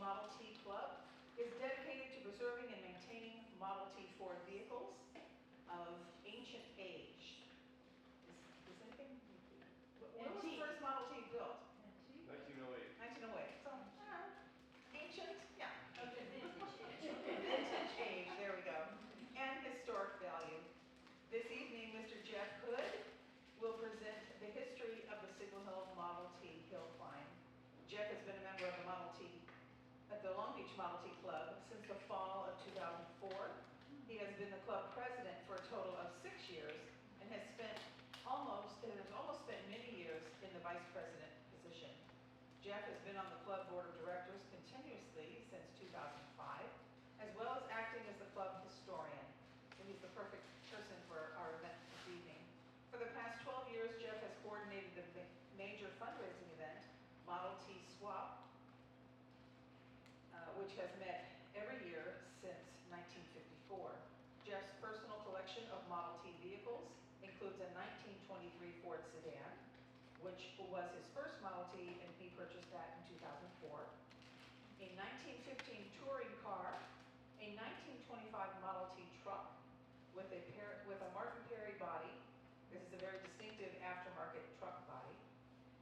Model T Club is dedicated to preserving and maintaining Model T Ford vehicles of ancient age. Is anything? When was the first Model T built? 1908. 1908. So, ancient, yeah. Okay, vintage. Vintage age, there we go. And historic value. This evening, Mr. Jeff Hood will present the history of the Signal Hill Model T hill climb. Jeff has been a member of the Model T, at the Long Beach Model T Club since the fall of 2004. He has been the club president for a total of 6 years and has almost spent many years in the vice president position. Jeff has been on the club board of directors continuously since 2005, as well as acting as the club historian. So he's the perfect person for our event this evening. For the past 12 years, Jeff has coordinated the major fundraising event, Model T Swap, which has met every year since 1954. Jeff's personal collection of Model T vehicles includes a 1923 Ford sedan, which was his first Model T, and he purchased that in 2004. A 1915 touring car, a 1925 Model T truck with a Martin Perry body. This is a very distinctive aftermarket truck body,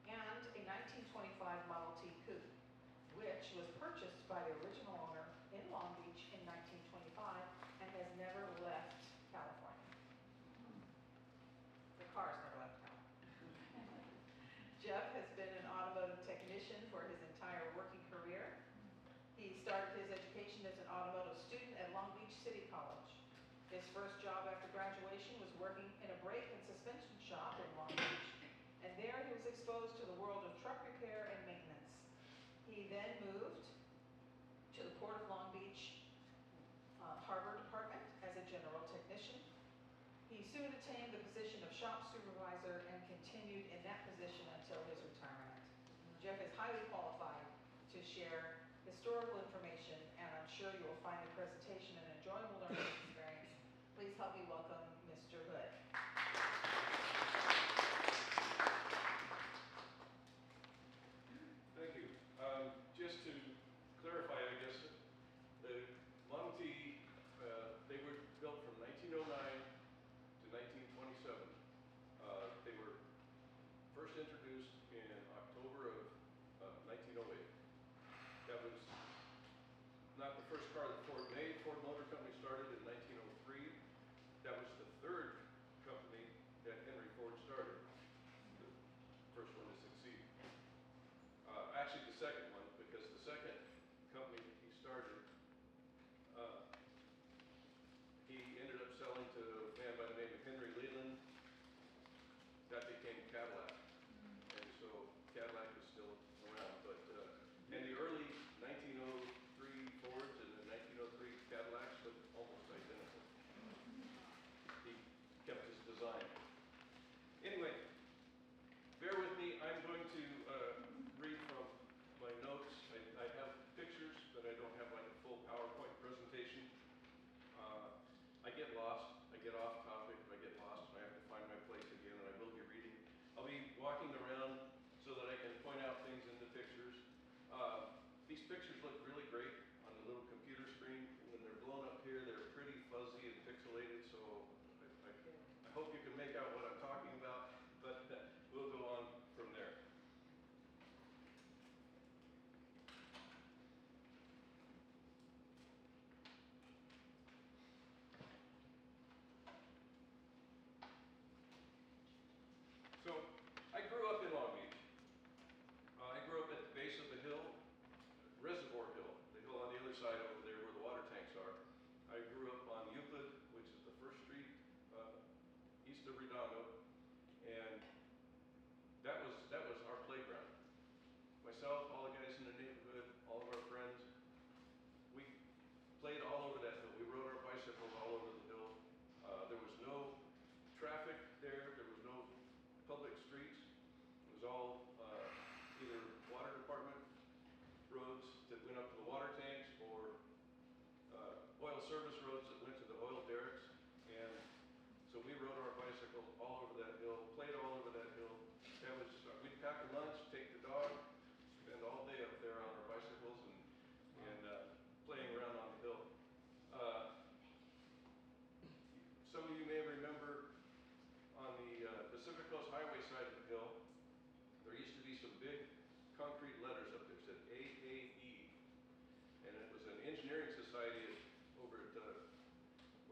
and a 1925 Model T coupe, which was purchased by the original owner in Long Beach in 1925 and has never left California. The car's never left California. Jeff has been an automotive technician for his entire working career. He started his education as an automotive student at Long Beach City College. His first job after graduation was working in a brake and suspension shop in Long Beach, and there he was exposed to the world of truck repair and maintenance. He then moved to the Port of Long Beach Harbor Department as a general technician. He soon attained the position of shop supervisor and continued in that position until his retirement. Jeff is highly qualified to share historical information, and I'm sure you will find the presentation an enjoyable learning experience. Please help me welcome Mr. Hood. Thank you. Just to clarify, I guess, the Model T, they were built from 1909 to 1927. They were first introduced in October of 1908. That was not the first car that Ford made. Ford Motor Company started in 1903. That was the third company that Henry Ford started, the first one to succeed. Actually, the second one, because the second company that he started, he ended up selling to a man by the name of Henry Leland. That became Cadillac. And so Cadillac is still around. But in the early 1903 Fords and the 1903 Cadillacs look almost identical. He kept his design. Anyway, bear with me. I'm going to read from my notes. I have pictures, but I don't have like a full PowerPoint presentation. I get lost, I get off topic, I get lost, and I have to find my place again, and I will be reading. I'll be walking around so that I can point out things in the pictures. These pictures look really great on the little computer screen. When they're blown up here, they're pretty fuzzy and pixelated, so I hope you can make out what I'm talking about, but we'll go on from there. So, I grew up in Long Beach. I grew up at the base of the hill, Reservoir Hill.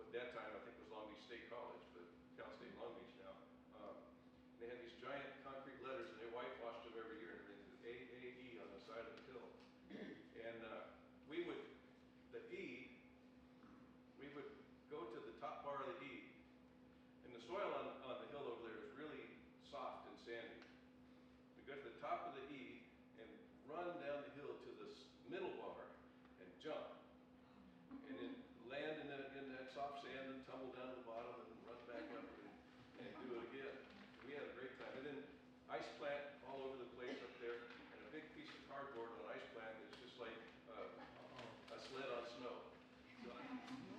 at that time, I think it was Long Beach State College, but Cal State Long Beach now. They had these giant concrete letters, and they whitewashed them every year, and everything, AAE on the side of the hill. And we would, the E, we would go to the top bar of the E, and the soil on the hill over there is really soft and sandy. We go to the top of the E and run down the hill to the middle bar and jump. And then land in that soft sand and tumble down to the bottom and run back up and do it again. We had a great time. And then ice plant all over the place up there, and a big piece of cardboard on ice plant that's just like a sled on snow. So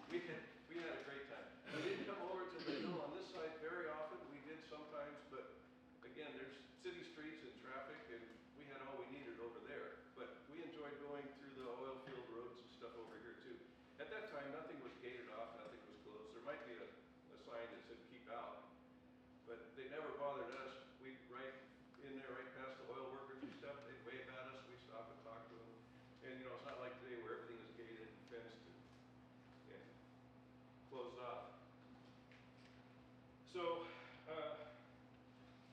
we had a great time. We didn't come over to the hill on this side very often. We did sometimes, but again, there's city streets and traffic, and we had all we needed over there. But we enjoyed going through the oil field roads and stuff over here too. At that time, nothing was gated off, nothing was closed. There might be a sign that said keep out, but they never bothered us. We'd right in there, right past the oil workers and stuff, they'd wave at us, we stop and talk to them. And you know, it's not like today where everything is gated and fenced and closed off. So,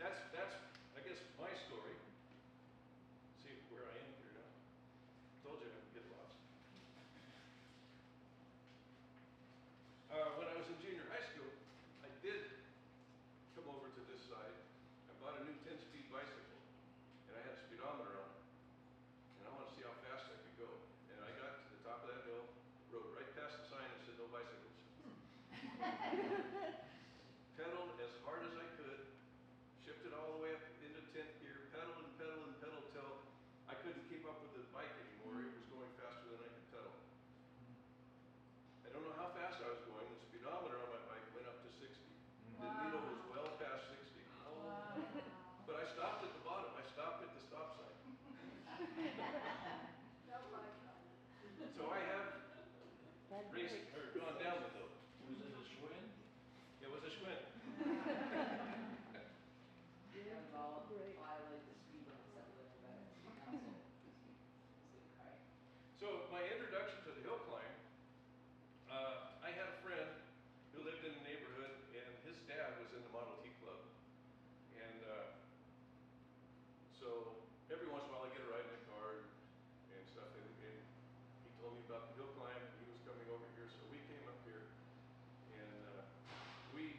that's I guess my story. See where I am here now. Told you I would get lost. When I was in junior high school, I did come over to this side. I bought a new 10-speed bicycle, and I had a speedometer on it. And I wanted to see how fast I could go. And I got to the top of that hill, rode right past the sign that said no bicycles. Pedaled as hard as I could, shifted all the way up into 10th gear, pedaled and pedaled and pedaled till I couldn't keep up with the bike anymore. It was going faster than I could pedal. I don't know how fast I was going. The speedometer on my bike went up to 60. The needle was well past 60. Wow. But I stopped at the bottom. I stopped at the stop sign. So I have raced or gone down the hill. Was it a Schwinn? It was a Schwinn. Involved, violate the speed limit, something like that. Council. Right. So my introduction to the hill climb, I had a friend who lived in the neighborhood, and his dad was in the Model T Club. And so every once in a while I get a ride in the car and stuff, and he told me about the hill climb, and he was coming over here, so we came up here, and we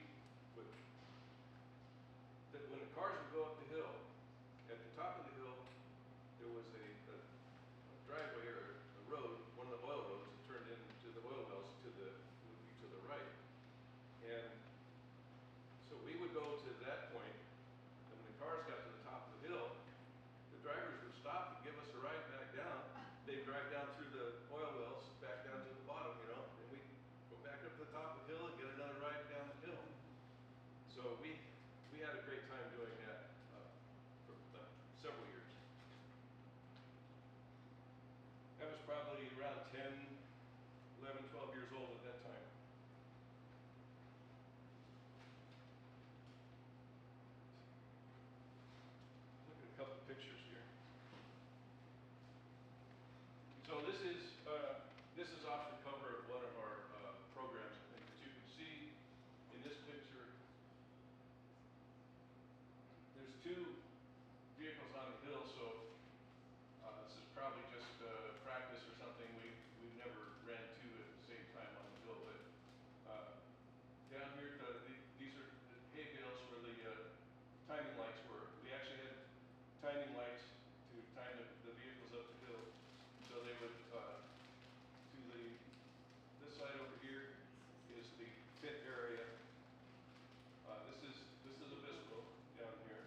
would, when the cars would go up the hill, at the top of the hill, there was a driveway or a road, one of the oil roads that turned into the oil wells to the right. And so we would go to that point, and when the cars got to the top of the hill, the drivers would stop and give us a ride back down. They'd drive down through the oil wells, back down to the bottom, you know, and we'd go back up to the top of the hill and get another ride down the hill. So we had a great time doing that for several years. I was probably around 10, 11, 12 years old at that time. Look at a couple of pictures here. So this is off the cover of one of our programs. I think that you can see in this picture, there's two vehicles on the hill, so this is probably just practice or something. We've never ran two at the same time on the hill, but down here, these are the hay bales where the timing lights were. We actually had timing lights to time the vehicles up the hill, so they would this side over here is the pit area. This is Obispo down here.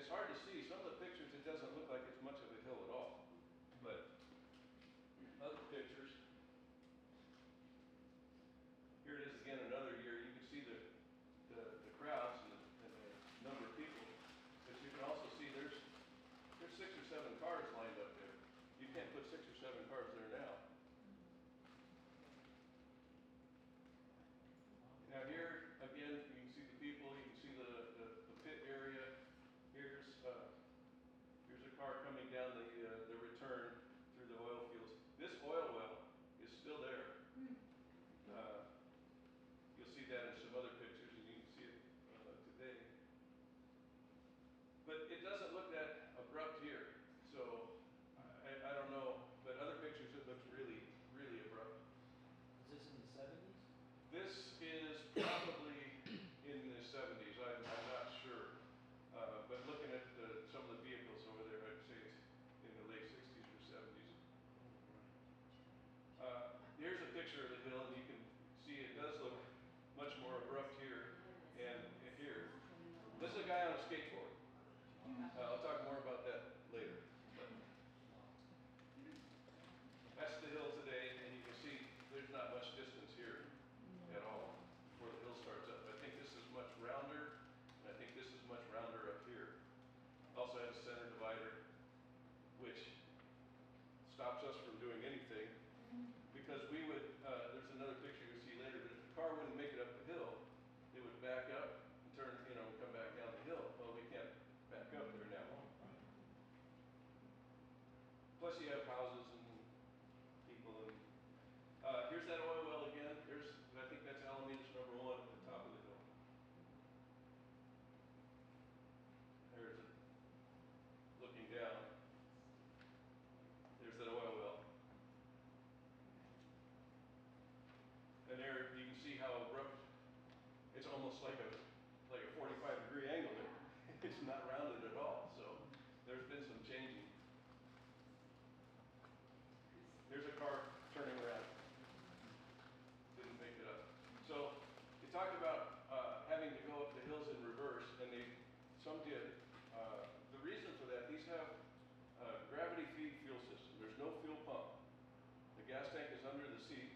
it's hard to see. Some of the pictures, it doesn't look like it's much of a hill at all. But other pictures, here it is again another year. You can see the crowds and the number of people. But you can also see there's 6 or 7 cars lined up there. You can't put 6 or 7 cars there now. Now here, again, you can see the people, you can see the pit area. Here's a car coming down the return through the oil fields. This oil well is still there. You'll see that in some other pictures, and you can see it today. But it doesn't look that abrupt here. So I don't know, but other pictures it looks really, really abrupt. Is this in the 70s? This is probably in the 70s. I'm not sure. But looking at some of the vehicles over there, I'd say it's in the late 60s or 70s. Here's a picture of the hill, and you can see it does look much more abrupt here and here. This is a guy on a skateboard. I'll talk more about that later. But that's the hill today, and you can see there's not much distance here at all before the hill starts up. I think this is much rounder, and I think this is much rounder up here. Also has a center divider, which stops us from doing anything, because we would, there's another picture you'll see later, but if the car wouldn't make it up the hill, it would back up and turn, come back down the hill. Well, we can't back up there now. Plus you have houses and people, and here's that oil well again. I think that's Alamitos number 1 at the top of the hill. There's it, looking down. There's that oil well. And there you can see how abrupt, it's almost like a 45-degree angle there. It's not rounded at all, so there's been some changing. Here's a car turning around. Didn't make it up. So they talked about having to go up the hills in reverse, and some did. The reason for that, these have gravity feed fuel system. There's no fuel pump. The gas tank is under the seat,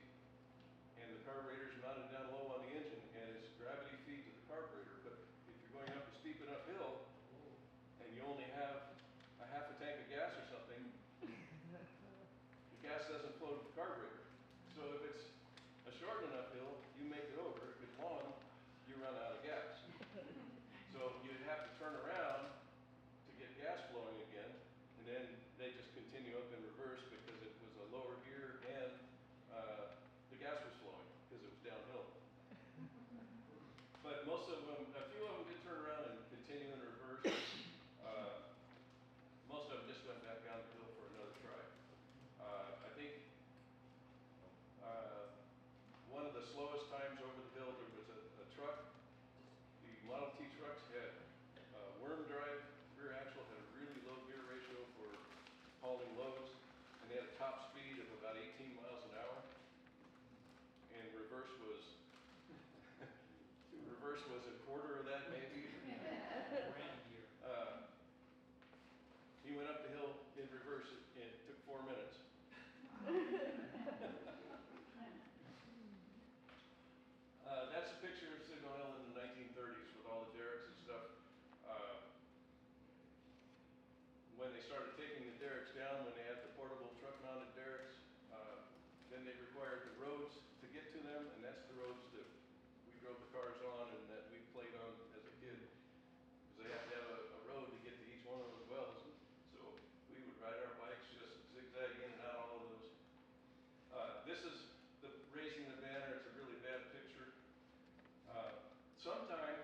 and the carburetor is mounted down low on the engine, and it's gravity feed to the carburetor. But if you're going up a steep enough hill, and you only have a half a tank of gas or something, the gas doesn't flow to the carburetor. So if it's a short enough hill, you make it over. If it's long, you run out of gas. So you'd have to turn around to get gas flowing again, and then they just continue up in reverse because it was a lower gear and the gas was flowing because it was downhill. But most of them, a few of them did turn around and continue in reverse. Most of them just went back down the hill for another try. I think one of the slowest times over the hill, there was a truck. The Model T trucks had worm drive rear axle, had a really low gear ratio for hauling loads, and they had a top speed of about 18 miles an hour. And reverse was a quarter of that, maybe. He went up the hill in reverse, and it took 4 minutes. That's a picture of Signal Hill in the 1930s with all the derricks and stuff. When they started taking the derricks down, when they had the portable truck-mounted derricks, then they required the roads to get to them, and that's the roads that we drove the cars on and that we played on as a kid, because they have to have a road to get to each one of those wells. So we would ride our bikes just zigzag in and out all of those. This is the raising the banner. It's a really bad picture. Sometime,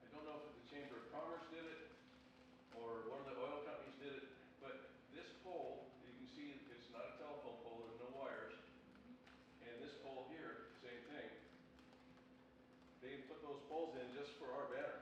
I don't know if the Chamber of Commerce did it or one of the oil companies did it, but this pole, you can see it's not a telephone pole, there's no wires. And this pole here, same thing. They put those poles in just for our banner.